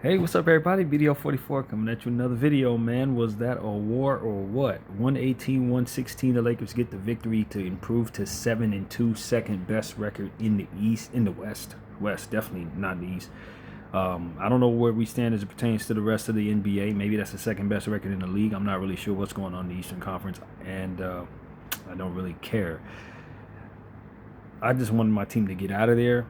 Hey, what's up, everybody? Video 44 coming at you with another video, man. Was that a war or what? 118-116. The Lakers get the victory to improve to 7-2, second best record in the East, in the West. West, definitely not the East. I don't know where we stand as it pertains to the rest of the NBA. Maybe that's the second best record in the league. I'm not really sure what's going on in the Eastern Conference, and I don't really care. I just wanted my team to get out of there.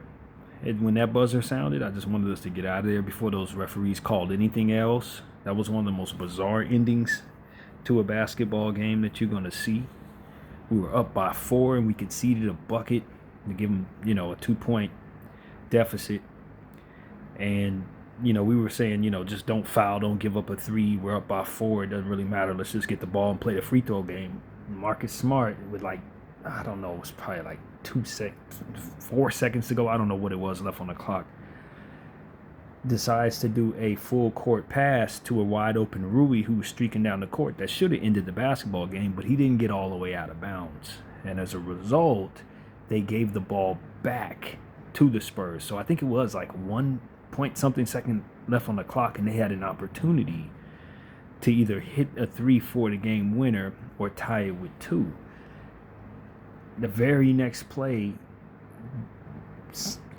And when that buzzer sounded, I just wanted us to get out of there before those referees called anything else. That was one of the most bizarre endings to a basketball game that you're going to see. We were up by 4 and we conceded a bucket to give them, a 2-point deficit. And, we were saying, just don't foul, don't give up a 3. We're up by 4. It doesn't really matter. Let's just get the ball and play the free throw game. Marcus Smart with I don't know, it was probably 4 seconds to go. I don't know what it was left on the clock. Decides to do a full court pass to a wide open Rui who was streaking down the court. That should have ended the basketball game, but he didn't get all the way out of bounds. And as a result, they gave the ball back to the Spurs. So I think it was 1 point something second left on the clock, and they had an opportunity to either hit a 3 for the game winner or tie it with 2. The very next play,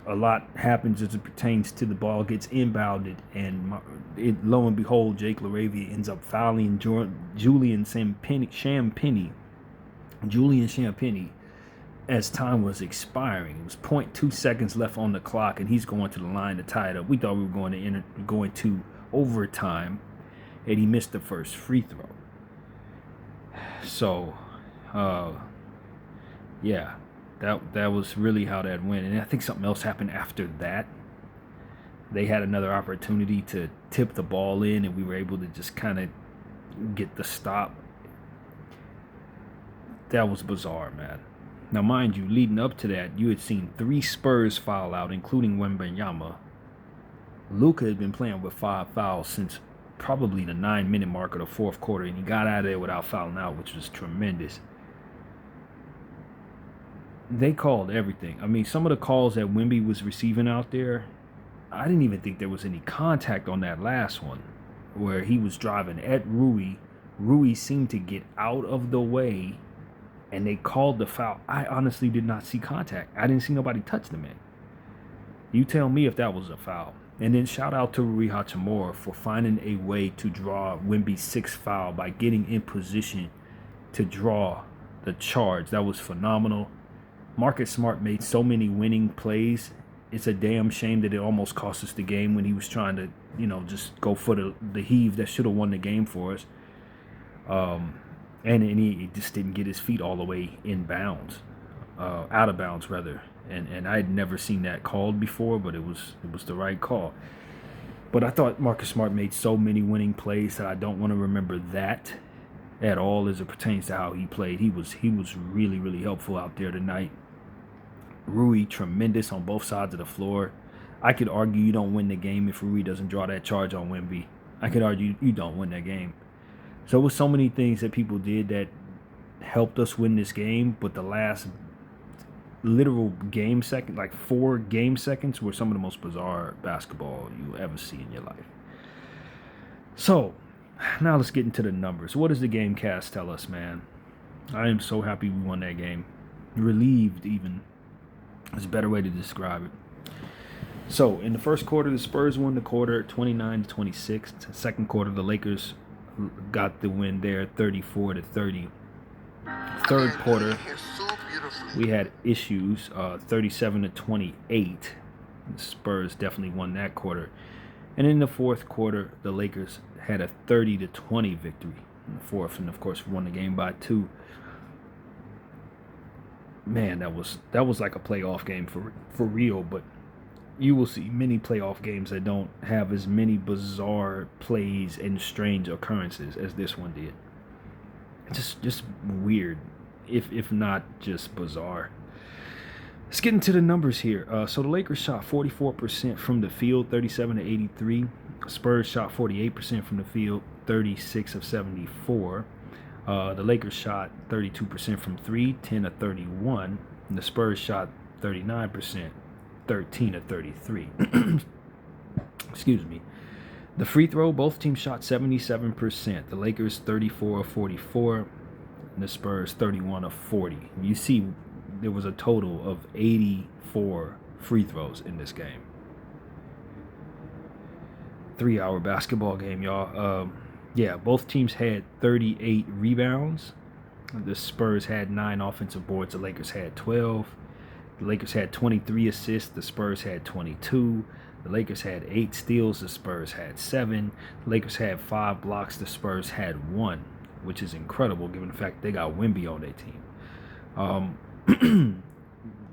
a lot happens as it pertains to the ball gets inbounded, and lo and behold, Jake LaRavia ends up fouling Julian Champagnie as time was expiring. It was 0.2 seconds left on the clock, and he's going to the line to tie it up. We thought we were going to overtime, and he missed the first free throw. So, yeah, that was really how that went. And I think something else happened after that. They had another opportunity to tip the ball in, and we were able to just kind of get the stop. That was bizarre, man. Now, mind you, leading up to that, you had seen 3 Spurs foul out, including Wembanyama. Luka had been playing with 5 fouls since probably the 9-minute mark of the fourth quarter, and he got out of there without fouling out, which was tremendous. They called everything. I mean, some of the calls that Wemby was receiving out there, I didn't even think there was any contact on that last one, where he was driving at Rui. Rui seemed to get out of the way, and they called the foul. I honestly did not see contact. I didn't see nobody touch the man. You tell me if that was a foul. And then shout out to Rui Hachimura for finding a way to draw Wemby's 6th foul by getting in position to draw the charge. That was phenomenal. Marcus Smart made so many winning plays. It's a damn shame that it almost cost us the game when he was trying to, just go for the heave that should have won the game for us. And he just didn't get his feet all the way in bounds, out of bounds rather. And I had never seen that called before, but it was the right call. But I thought Marcus Smart made so many winning plays that I don't want to remember that at all as it pertains to how he played. He was really, really helpful out there tonight. Rui, tremendous on both sides of the floor. I could argue you don't win the game if Rui doesn't draw that charge on Wemby. I could argue you don't win that game. So it was so many things that people did that helped us win this game, but the last literal game second, 4 game seconds, were some of the most bizarre basketball you ever see in your life. So, now let's get into the numbers. What does the game cast tell us, man? I am so happy we won that game. Relieved, even. Is a better way to describe it. So, in the first quarter, the Spurs won the quarter 29-26. Second quarter, the Lakers got the win there 34-30. Third quarter, we had issues, 37-28. The Spurs definitely won that quarter. And in the fourth quarter, the Lakers had a 30-20 victory in the fourth, and of course won the game by 2. Man, that was like a playoff game for real. But you will see many playoff games that don't have as many bizarre plays and strange occurrences as this one did. Just weird, if not just bizarre. Let's get into the numbers here. So the Lakers shot 44% from the field, 37-83. Spurs shot 48% from the field, 36 of 74. The Lakers shot 32% from 3, 10 of 31. And the Spurs shot 39%, 13 of 33. Excuse me. The free throw, both teams shot 77%. The Lakers 34 of 44, and the Spurs 31 of 40. You see, there was a total of 84 free throws in this game. 3-hour basketball game, y'all. Yeah, both teams had 38 rebounds. The Spurs had 9 offensive boards. The Lakers had 12. The Lakers had 23 assists. The Spurs had 22. The Lakers had 8 steals. The Spurs had 7. The Lakers had 5 blocks. The Spurs had 1, which is incredible given the fact they got Wemby on their team.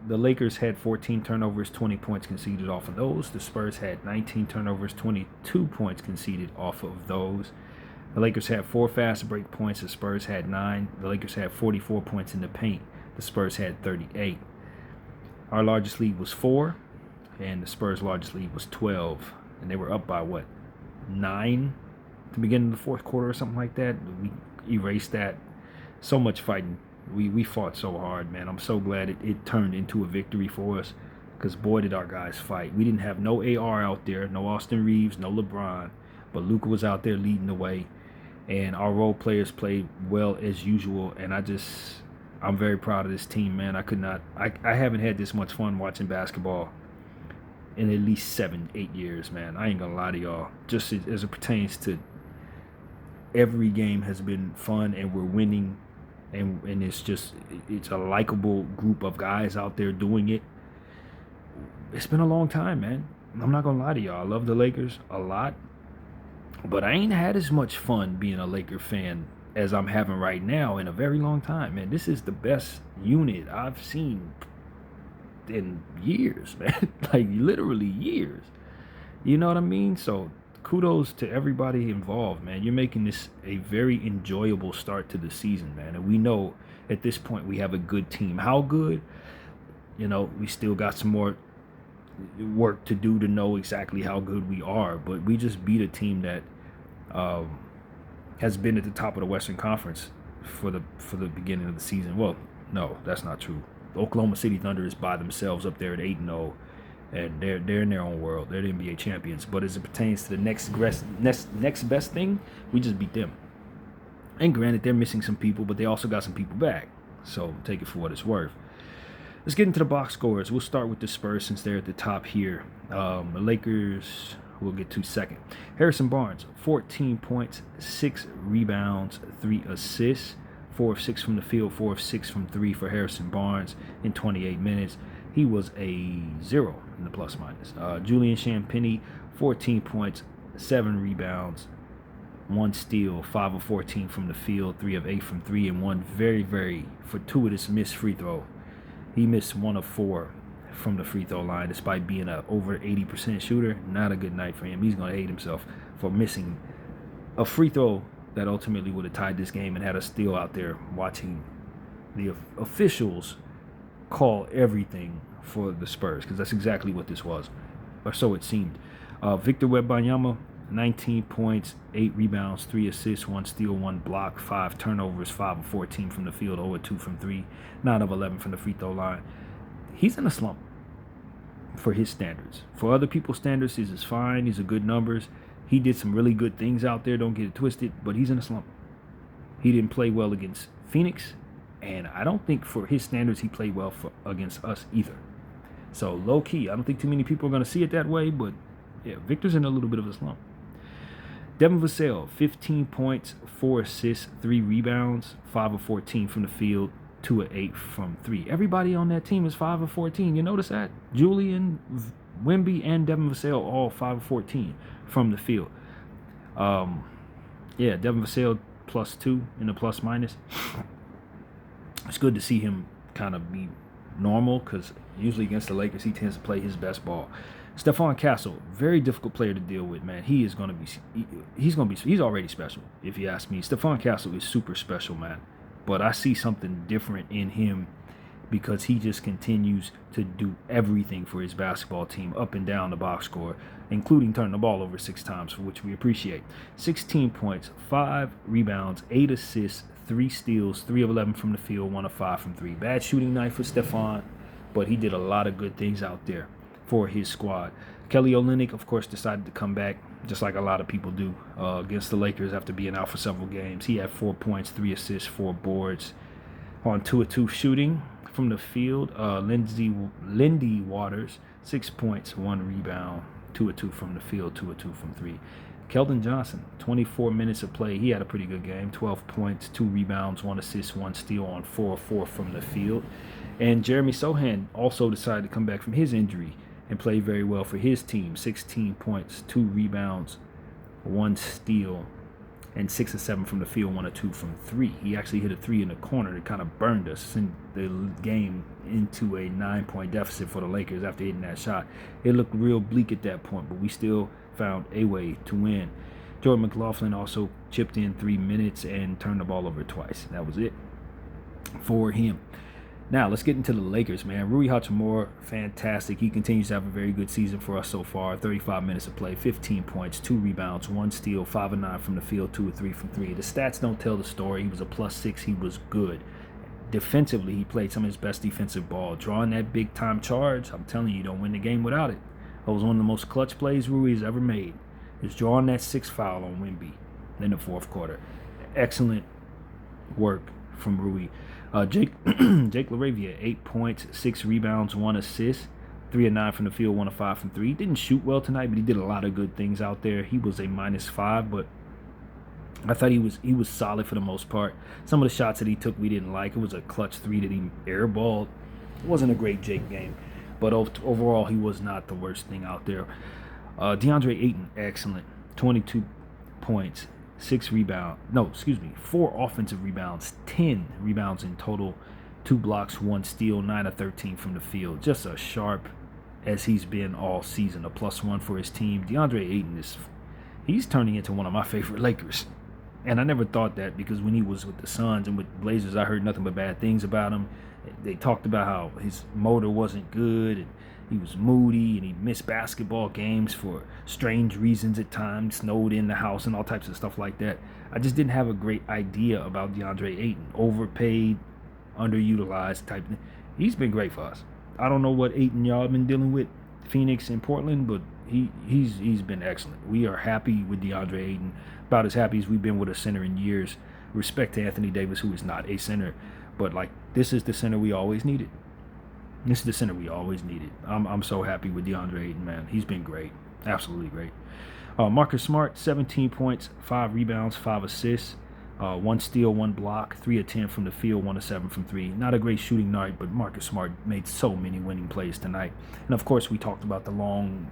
The Lakers had 14 turnovers, 20 points conceded off of those. The Spurs had 19 turnovers, 22 points conceded off of those. The Lakers had 4 fast break points. The Spurs had 9. The Lakers had 44 points in the paint. The Spurs had 38. Our largest lead was 4, and the Spurs' largest lead was 12. And they were up by, 9 at the beginning of the fourth quarter or something like that. We erased that. So much fighting. We fought so hard, man. I'm so glad it turned into a victory for us, because boy did our guys fight. We didn't have no AR out there, no Austin Reeves, no LeBron, but Luka was out there leading the way, and our role players played well as usual. And I'm very proud of this team, man. I haven't had this much fun watching basketball in at least 7-8 years, man. I ain't gonna lie to y'all. Just as it pertains to every game has been fun, and we're winning. And it's a likable group of guys out there doing it. It's been a long time, man. I'm not gonna lie to y'all. I love the Lakers a lot, but I ain't had as much fun being a Laker fan as I'm having right now in a very long time, man. This is the best unit I've seen in years, man. Like literally years. You know what I mean? So kudos to everybody involved, man. You're making this a very enjoyable start to the season, man. And we know at this point we have a good team. How good? We still got some more work to do to know exactly how good we are. But we just beat a team that has been at the top of the Western Conference for the beginning of the season. Well, no, that's not true. The Oklahoma City Thunder is by themselves up there at 8-0. And they're in their own world. They're the NBA champions. But as it pertains to the next best thing, we just beat them. And granted, they're missing some people, but they also got some people back. So take it for what it's worth. Let's get into the box scores. We'll start with the Spurs since they're at the top here. The Lakers, we'll get to second. Harrison Barnes, 14 points, 6 rebounds, 3 assists. 4 of 6 from the field, 4 of 6 from 3 for Harrison Barnes in 28 minutes. He was a 0 in the plus minus. Julian Champagnie, 14 points, 7 rebounds, 1 steal, 5 of 14 from the field, 3 of 8 from 3, and 1 very, very fortuitous missed free throw. He missed 1 of 4 from the free throw line, despite being a over 80% shooter. Not a good night for him. He's going to hate himself for missing a free throw that ultimately would have tied this game and had us still out there watching the officials call everything for the Spurs, because that's exactly what this was, or so it seemed. Victor Wembanyama, 19 points, 8 rebounds, 3 assists, 1 steal, 1 block, 5 turnovers, 5 of 14 from the field, 0 of 2 from 3, 9 of 11 from the free throw line. He's in a slump for his standards. For other people's standards, this is fine. These are good numbers. He did some really good things out there, don't get it twisted, but he's in a slump. He didn't play well against Phoenix, and I don't think for his standards he played well against us either. So low-key, I don't think too many people are going to see it that way, but yeah, Victor's in a little bit of a slump. Devin Vassell, 15 points, 4 assists, 3 rebounds, 5 of 14 from the field, 2 of 8 from 3. Everybody on that team is 5 of 14. You notice that? Julian, Wemby, and Devin Vassell all 5 of 14 from the field. Yeah, Devin Vassell +2 in the plus minus. It's good to see him kind of be normal, because usually against the Lakers he tends to play his best ball. Stephon Castle, very difficult player to deal with, man. He's already special, if you ask me. Stephon Castle is super special, man. But I see something different in him, because he just continues to do everything for his basketball team up and down the box score, including turning the ball over 6 times, for which we appreciate. 16 points, 5 rebounds, 8 assists, 3 steals, 3 of 11 from the field, 1 of 5 from 3. Bad shooting night for Stephon, but he did a lot of good things out there for his squad. Kelly Olynyk, of course, decided to come back just like a lot of people do against the Lakers after being out for several games. He had 4 points, 3 assists, 4 boards on 2 of 2 shooting from the field. Lindy Waters, 6 points, 1 rebound, 2 of 2 from the field, 2 of 2 from 3. Keldon Johnson, 24 minutes of play. He had a pretty good game. 12 points, 2 rebounds, 1 assist, 1 steal on 4 of 4 from the field. And Jeremy Sohan also decided to come back from his injury and play very well for his team. 16 points, 2 rebounds, 1 steal, and 6 of 7 from the field, 1 of 2 from 3. He actually hit a 3 in the corner that kind of burned us, sent the game into a 9-point deficit for the Lakers after hitting that shot. It looked real bleak at that point, but we still found a way to win. Jordan McLaughlin also chipped in 3 minutes and turned the ball over twice. That was it for him. Now, let's get into the Lakers, man. Rui Hachimura, fantastic. He continues to have a very good season for us so far. 35 minutes of play, 15 points, 2 rebounds, 1 steal, 5 of 9 from the field, 2 of 3 from 3. The stats don't tell the story. He was a +6. He was good. Defensively, he played some of his best defensive ball. Drawing that big-time charge, I'm telling you, you don't win the game without it. That was one of the most clutch plays Rui's ever made. Is drawing that 6th foul on Wemby in the 4th quarter. Excellent work from Rui. Jake LaRavia, 8 points, 6 rebounds, 1 assist, 3 of 9 from the field, 1 of 5 from 3. He didn't shoot well tonight, but he did a lot of good things out there. He was a -5, but I thought he was solid for the most part. Some of the shots that he took we didn't like. It was a clutch 3 that he airballed. It wasn't a great Jake game, but overall he was not the worst thing out there. DeAndre Ayton, excellent, 22 points. 4 offensive rebounds, 10 rebounds in total, 2 blocks, 1 steal, 9 of 13 from the field. Just as sharp as he's been all season, a +1 for his team. DeAndre Ayton he's turning into one of my favorite Lakers. And I never thought that, because when he was with the Suns and with Blazers, I heard nothing but bad things about him. They talked about how his motor wasn't good, and he was moody, and he missed basketball games for strange reasons at times, snowed in the house and all types of stuff like that. I just didn't have a great idea about DeAndre Ayton. Overpaid, underutilized type thing. He's been great for us. I don't know what Ayton y'all have been dealing with, Phoenix and Portland, but he's been excellent. We are happy with DeAndre Ayton, about as happy as we've been with a center in years. Respect to Anthony Davis, who is not a center, but this is the center we always needed. This is the center we always needed. I'm so happy with DeAndre Ayton, man. He's been great. Absolutely great. Marcus Smart, 17 points, 5 rebounds, 5 assists, 1 steal, 1 block, 3 of 10 from the field, 1 of 7 from 3. Not a great shooting night, but Marcus Smart made so many winning plays tonight. And, of course, we talked about the long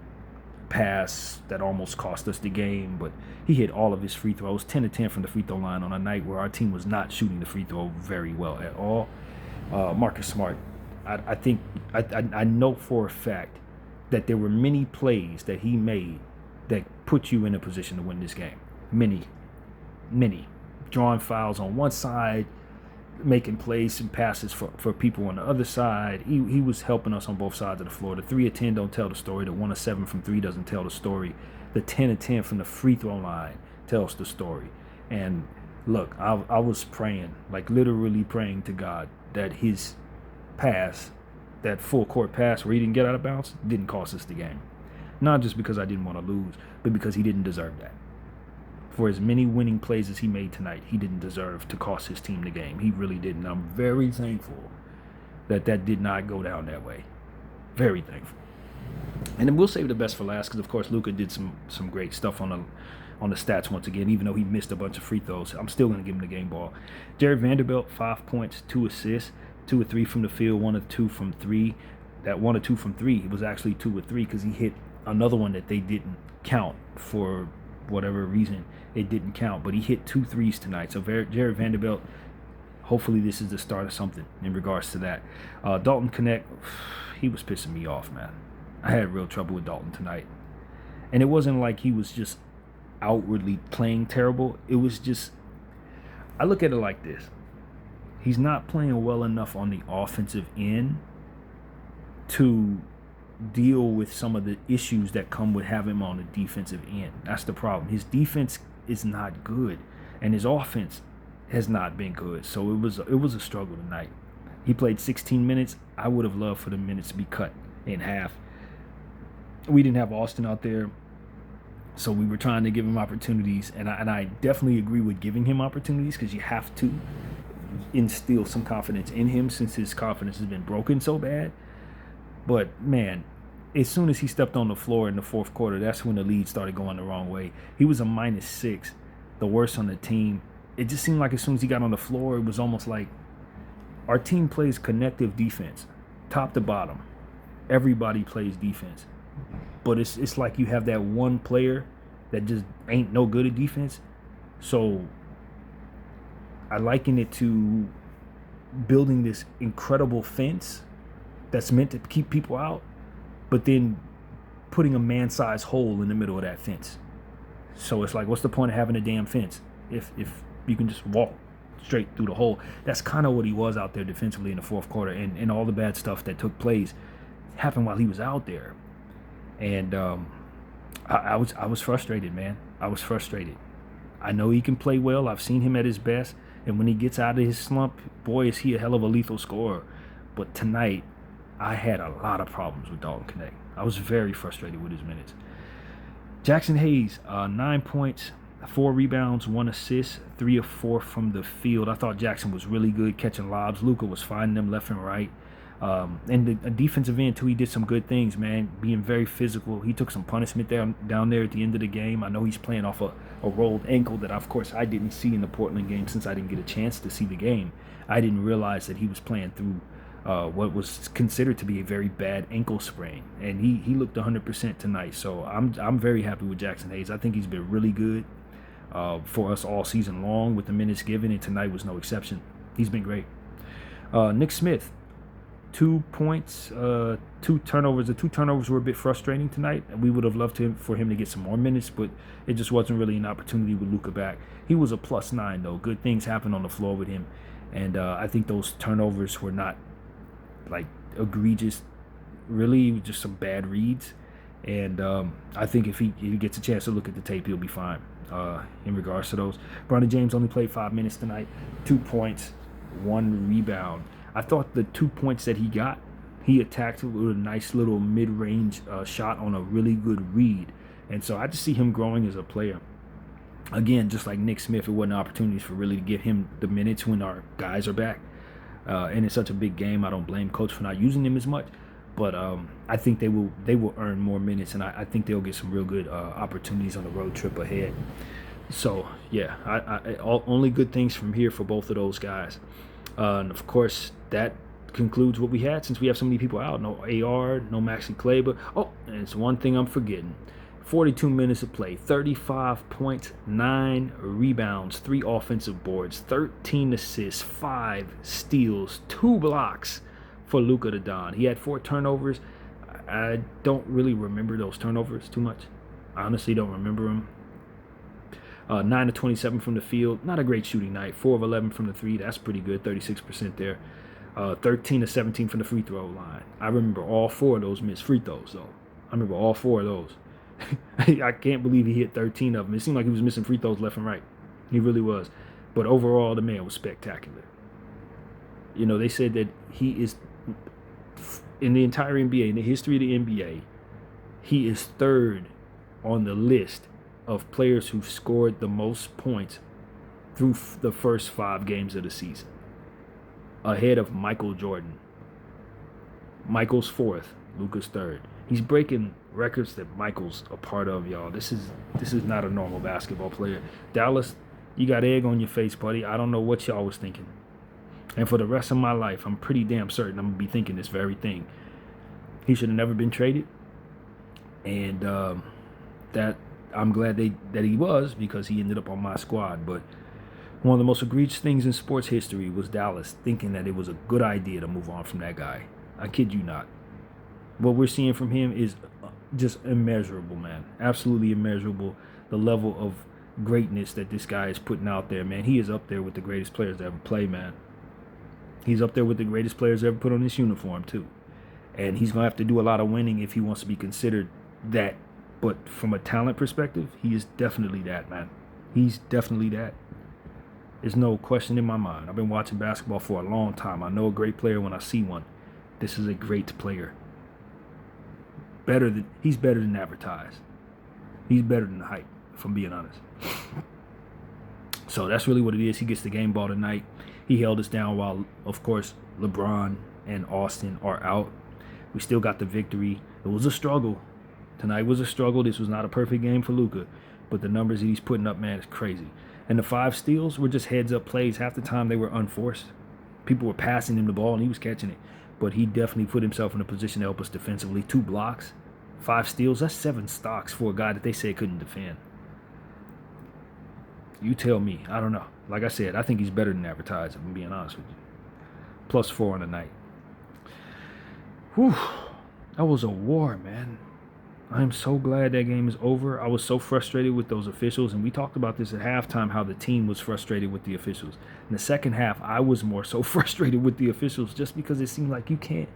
pass that almost cost us the game, but he hit all of his free throws, 10 of 10 from the free throw line on a night where our team was not shooting the free throw very well at all. Marcus Smart, I know for a fact that there were many plays that he made that put you in a position to win this game. Many. Drawing fouls on one side, making plays and passes for people on the other side. He was helping us on both sides of the floor. The 3 of 10 don't tell the story. The 1 of 7 from 3 doesn't tell the story. The 10 of 10 from the free throw line tells the story. And look, I was praying, literally praying to God that his pass, that full court pass where he didn't get out of bounds, didn't cost us the game. Not just because I didn't want to lose, but because he didn't deserve that. For as many winning plays as he made tonight, he didn't deserve to cost his team the game. He really didn't. I'm very thankful that did not go down that way. Very thankful. And then we'll save the best for last, because of course Luka did some great stuff on the stats once again. Even though he missed a bunch of free throws, I'm still going to give him the game ball. Jared Vanderbilt, 5 points, 2 assists, 2 of 3 from the field, 1 of 2 from 3. That 1 of 2 from 3, it was actually 2 of 3 because he hit another one that they didn't count for whatever reason. It didn't count, but he hit 2 threes tonight. So Jared Vanderbilt, hopefully this is the start of something in regards to that. Dalton Connect, he was pissing me off, man. I had real trouble with Dalton tonight. And it wasn't like he was just outwardly playing terrible. It was just, I look at it like this. He's not playing well enough on the offensive end to deal with some of the issues that come with having him on the defensive end. That's the problem. His defense is not good, and his offense has not been good. So it was a struggle tonight. He played 16 minutes. I would have loved for the minutes to be cut in half. We didn't have Austin out there, So we were trying to give him opportunities, and I definitely agree with giving him opportunities because you have to instill some confidence in him since his confidence has been broken so bad. But man, as soon as he stepped on the floor in the fourth quarter, that's when the lead started going the wrong way. He was a -6, the worst on the team. It just seemed like as soon as he got on the floor, it was almost like our team plays connective defense, top to bottom. Everybody plays defense. But it's like you have that one player that just ain't no good at defense. So I liken it to building this incredible fence that's meant to keep people out, but then putting a man-sized hole in the middle of that fence. So it's like, what's the point of having a damn fence if you can just walk straight through the hole? That's kind of what he was out there defensively in the fourth quarter, and all the bad stuff that took place happened while he was out there. And I was frustrated, man. I was frustrated. I know he can play well. I've seen him at his best, and when he gets out of his slump, boy, is he a hell of a lethal scorer. But tonight, I had a lot of problems with Dalton Knecht. I was very frustrated with his minutes. Jackson Hayes, 9 points, 4 rebounds, 1 assist, 3 of 4 from the field. I thought Jackson was really good catching lobs. Luka was finding them left and right. And the defensive end, too, he did some good things, man, being very physical. He took some punishment down there at the end of the game. I know he's playing off a rolled ankle that, of course, I didn't see in the Portland game since I didn't get a chance to see the game. I didn't realize that he was playing through what was considered to be a very bad ankle sprain, and he looked 100% tonight. So I'm very happy with Jackson Hayes. I think he's been really good for us all season long with the minutes given, and tonight was no exception. He's been great. Nick Smith, 2 points, 2 turnovers. The 2 turnovers were a bit frustrating tonight. We would have loved for him to get some more minutes, but it just wasn't really an opportunity with Luka back. He was a +9 though. Good things happened on the floor with him, and I think those turnovers were not like egregious, really, just some bad reads. And I think if he gets a chance to look at the tape, he'll be fine in regards to those. Bronny James only played 5 minutes tonight, 2 points, 1 rebound. I thought the 2 points that he got, he attacked with a nice little mid-range shot on a really good read. And so I just see him growing as a player. Again, just like Nick Smith, it wasn't opportunities for really to give him the minutes when our guys are back. And it's such a big game. I don't blame coach for not using them as much, but I think they will earn more minutes, and I think they'll get some real good opportunities on the road trip ahead. So yeah, only good things from here for both of those guys. And of course, that concludes what we had since we have so many people out. No AR, no Maxi Kleber. Oh, and it's one thing I'm forgetting. 42 minutes of play, 35 points, 9 rebounds, 3 offensive boards, 13 assists, 5 steals, 2 blocks for Luka Doncic. He had 4 turnovers. I don't really remember those turnovers too much. I honestly don't remember them. 9 of 27 from the field. Not a great shooting night. 4 of 11 from the 3. That's pretty good, 36% there. 13 of 17 from the free throw line. I remember all 4 of those missed free throws, though. I remember all 4 of those. I can't believe he hit 13 of them. It seemed like he was missing free throws left and right. He really was. But overall, the man was spectacular. You know, they said that he is, in the entire NBA, in the history of the NBA, he is 3rd on the list of players who've scored the most points through the first 5 games of the season, ahead of Michael Jordan. Michael's 4th, Luka's 3rd. He's breaking records that Michael's a part of, y'all. This is not a normal basketball player. Dallas, you got egg on your face, buddy. I don't know what y'all was thinking. And for the rest of my life, I'm pretty damn certain I'm going to be thinking this very thing. He should have never been traded. And that I'm glad that he was, because he ended up on my squad. But one of the most egregious things in sports history was Dallas thinking that it was a good idea to move on from that guy. I kid you not. What we're seeing from him is just immeasurable, man. Absolutely immeasurable. The level of greatness that this guy is putting out there, man. He is up there with the greatest players to ever play, man. He's up there with the greatest players ever put on this uniform, too. And he's going to have to do a lot of winning if he wants to be considered that. But from a talent perspective, he is definitely that, man. He's definitely that. There's no question in my mind. I've been watching basketball for a long time. I know a great player when I see one. This is a great player. He's better than advertised. He's better than the hype, if I'm being honest. So that's really what it is. He gets the game ball tonight. He held us down while, of course, LeBron and Austin are out. We still got the victory. It was a struggle. Tonight was a struggle. This was not a perfect game for Luka, but the numbers that he's putting up, man, is crazy. And the 5 steals were just heads-up plays. Half the time they were unforced. People were passing him the ball, and he was catching it. But he definitely put himself in a position to help us defensively. 2 blocks, 5 steals. That's 7 stocks for a guy that they said couldn't defend. You tell me. I don't know. Like I said, I think he's better than advertised, if I'm being honest with you. +4 on the night. Whew. That was a war, man. I'm so glad that game is over. I was so frustrated with those officials, and we talked about this at halftime, how the team was frustrated with the officials. In the second half, I was more so frustrated with the officials just because it seemed like you can't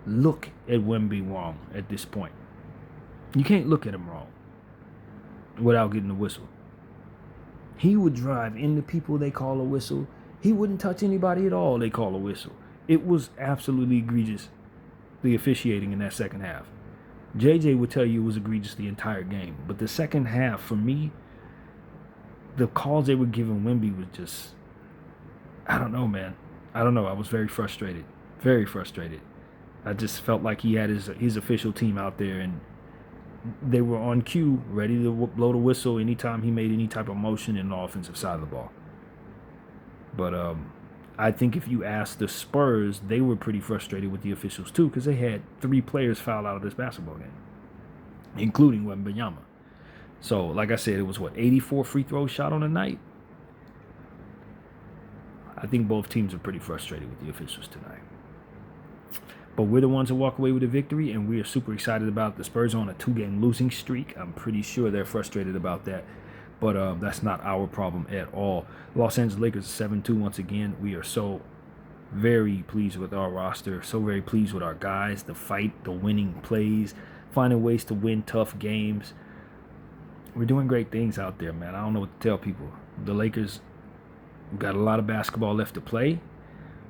look at Wemby wrong at this point. You can't look at him wrong without getting a whistle. He would drive into people, they call a whistle. He wouldn't touch anybody at all, they call a whistle. It was absolutely egregious, the officiating in that second half. JJ would tell you it was egregious the entire game. But the second half, for me, the calls they were giving Wemby was just, I don't know, man. I don't know. I was very frustrated. Very frustrated. I just felt like he had his official team out there, and they were on cue, ready to blow the whistle anytime he made any type of motion in the offensive side of the ball. But I think if you ask the Spurs, they were pretty frustrated with the officials too, because they had 3 players foul out of this basketball game, including Wembanyama. So, like I said, it was 84 free throws shot on the night. I think both teams are pretty frustrated with the officials tonight. But we're the ones that walk away with a victory, and we are super excited about it. The Spurs are on a 2-game losing streak. I'm pretty sure they're frustrated about that. But that's not our problem at all. Los Angeles Lakers 7-2 once again. We are so very pleased with our roster. So very pleased with our guys. The fight, the winning plays, finding ways to win tough games. We're doing great things out there, man. I don't know what to tell people. The Lakers got a lot of basketball left to play,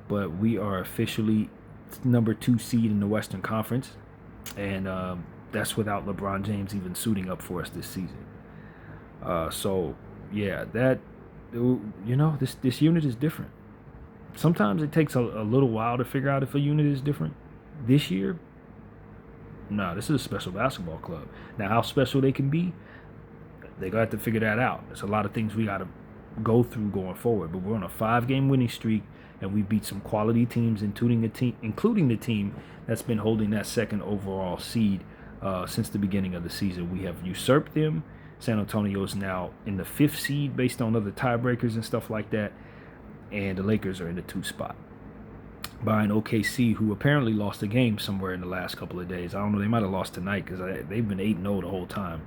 but we are officially number 2 seed in the Western Conference. And that's without LeBron James even suiting up for us this season. So yeah, that, this unit is different. Sometimes it takes a little while to figure out if a unit is different. This year, no, this is a special basketball club. Now, how special they can be, they're going to have to figure that out. There's a lot of things we got to go through going forward. But we're on a 5-game winning streak, and we beat some quality teams, including the team that's been holding that 2nd overall seed since the beginning of the season. We have usurped them. San Antonio is now in the 5th seed based on other tiebreakers and stuff like that. And the Lakers are in the 2 spot behind OKC, who apparently lost a game somewhere in the last couple of days. I don't know. They might have lost tonight because they've been 8-0 the whole time.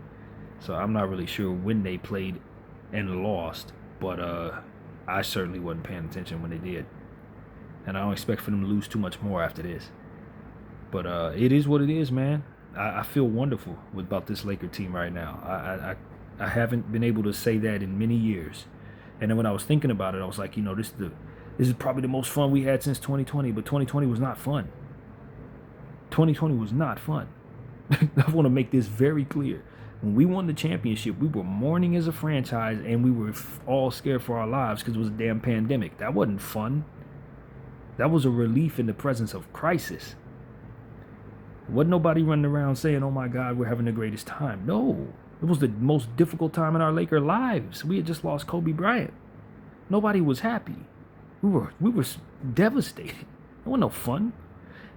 So I'm not really sure when they played and lost. But I certainly wasn't paying attention when they did. And I don't expect for them to lose too much more after this. But it is what it is, man. I feel wonderful about this Laker team right now. I haven't been able to say that in many years. And then when I was thinking about it, I was like, this is probably the most fun we had since 2020. But 2020 was not fun. 2020 was not fun. I want to make this very clear. When we won the championship, we were mourning as a franchise, and we were all scared for our lives because it was a damn pandemic. That wasn't fun. That was a relief in the presence of crisis. Wasn't nobody running around saying, oh my God, we're having the greatest time. No, it was the most difficult time in our Laker lives. We had just lost Kobe Bryant. Nobody was happy. We were devastated. It wasn't no fun.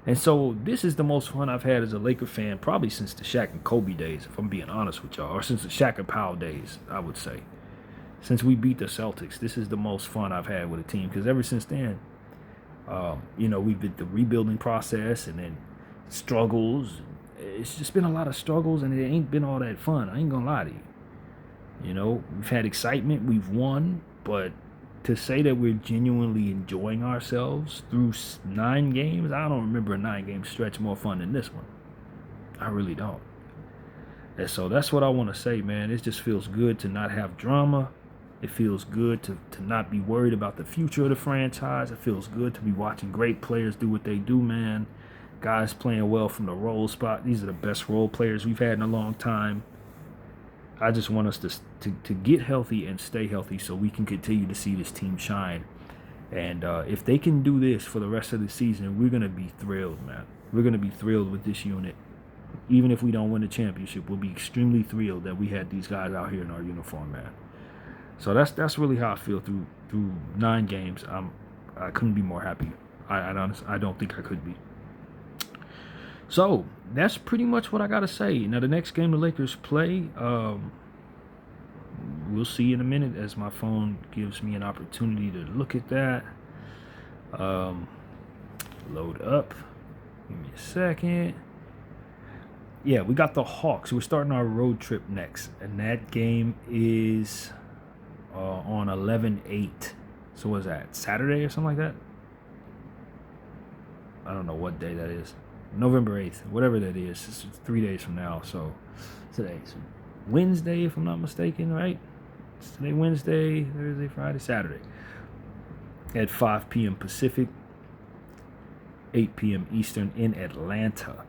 And so this is the most fun I've had as a Laker fan probably since the Shaq and Kobe days, if I'm being honest with y'all, or since the Shaq and Powell days, I would say. Since we beat the Celtics, this is the most fun I've had with a team, because ever since then, we've been the rebuilding process and then struggles. It's just been a lot of struggles, and it ain't been all that fun. I ain't gonna lie to you. We've had excitement, we've won, but to say that we're genuinely enjoying ourselves through 9 games, I don't remember a 9-game stretch more fun than this one. I really don't. And so that's what I want to say, man. It just feels good to not have drama. It feels good to not be worried about the future of the franchise. It feels good to be watching great players do what they do, man. Guys playing well from the role spot. These are the best role players we've had in a long time. I just want us to get healthy and stay healthy so we can continue to see this team shine. And if they can do this for the rest of the season, we're going to be thrilled, man. We're going to be thrilled with this unit. Even if we don't win the championship, we'll be extremely thrilled that we had these guys out here in our uniform, man. So that's really how I feel through 9 games. I couldn't be more happy. I don't think I could be. So that's pretty much what I gotta say. Now the next game the Lakers play, we'll see in a minute as my phone gives me an opportunity to look at that. Load up. Give me a second. Yeah, we got the Hawks. We're starting our road trip next, and that game is on 11/8. So what's that? Saturday or something like that? I don't know what day that is. November 8th, whatever that is. It's 3 days from now. So today's Wednesday, if I'm not mistaken, right? It's today Wednesday, Thursday, Friday, Saturday. At 5 p.m. Pacific, 8 p.m. Eastern in Atlanta.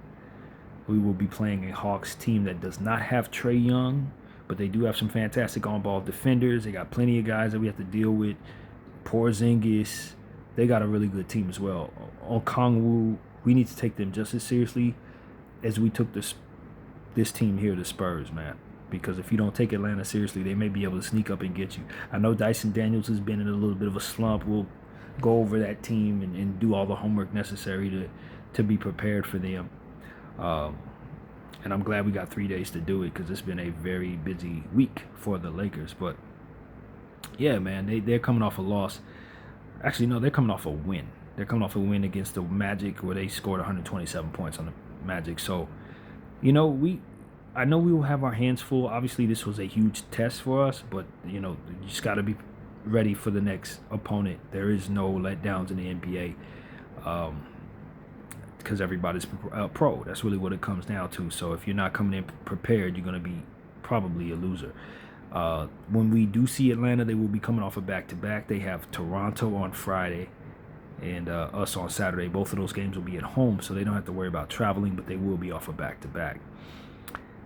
We will be playing a Hawks team that does not have Trae Young, but they do have some fantastic on-ball defenders. They got plenty of guys that we have to deal with. Porzingis, they got a really good team as well. Okongwu, we need to take them just as seriously as we took this team here, the Spurs, man. Because if you don't take Atlanta seriously, they may be able to sneak up and get you. I know Dyson Daniels has been in a little bit of a slump. We'll go over that team and do all the homework necessary to be prepared for them. And I'm glad we got 3 days to do it because it's been a very busy week for the Lakers. But, yeah, man, they're coming off a loss. Actually, no, they're coming off a win. They're coming off a win against the Magic where they scored 127 points on the Magic. So, I know we will have our hands full. Obviously, this was a huge test for us, but, you just got to be ready for the next opponent. There is no letdowns in the NBA because everybody's pro. That's really what it comes down to. So if you're not coming in prepared, you're going to be probably a loser. When we do see Atlanta, they will be coming off a back-to-back. They have Toronto on Friday and us on Saturday. Both of those games will be at home, so they don't have to worry about traveling, but they will be off a back-to-back.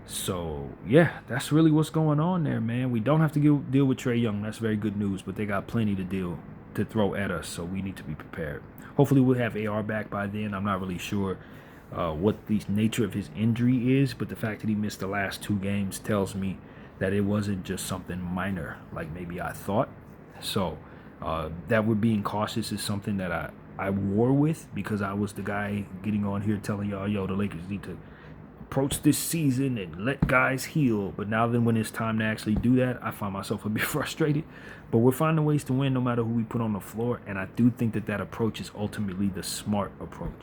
So, yeah, that's really what's going on there, man. We don't have to deal with Trae Young. That's very good news, but they got plenty to throw at us, so we need to be prepared. Hopefully we'll have AR back by then. I'm not really sure what the nature of his injury is, but the fact that he missed the last 2 games tells me that it wasn't just something minor like maybe I thought. So that we're being cautious is something that I war with because I was the guy getting on here telling y'all, yo, the Lakers need to approach this season and let guys heal. But now then when it's time to actually do that, I find myself a bit frustrated. But we're finding ways to win no matter who we put on the floor. And I do think that approach is ultimately the smart approach.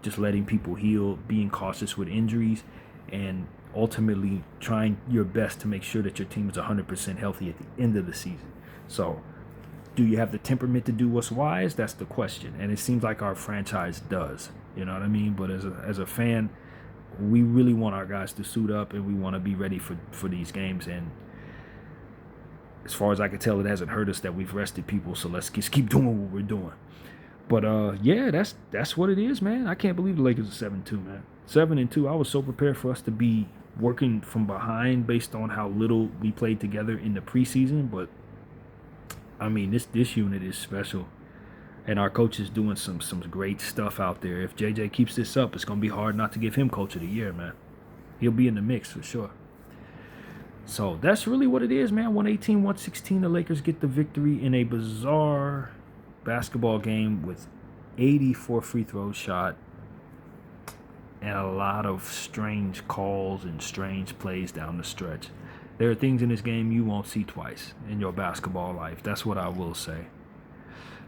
Just letting people heal, being cautious with injuries, and ultimately trying your best to make sure that your team is 100% healthy at the end of the season. So do you have the temperament to do what's wise? That's the question. And it seems like our franchise does. You know what I mean? But as a fan, we really want our guys to suit up and we want to be ready for these games. And as far as I can tell, it hasn't hurt us that we've rested people. So let's just keep doing what we're doing. But yeah, that's what it is, man. I can't believe the Lakers are 7-2, man. 7-2. I was so prepared for us to be working from behind based on how little we played together in the preseason. But I mean, this unit is special. And our coach is doing some great stuff out there. If JJ keeps this up, it's going to be hard not to give him Coach of the Year, man. He'll be in the mix for sure. So that's really what it is, man. 118-116, the Lakers get the victory in a bizarre basketball game with 84 free throws shot and a lot of strange calls and strange plays down the stretch. There are things in this game you won't see twice in your basketball life. That's what I will say.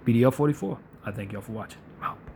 BDL 44. I thank y'all for watching. I'm out.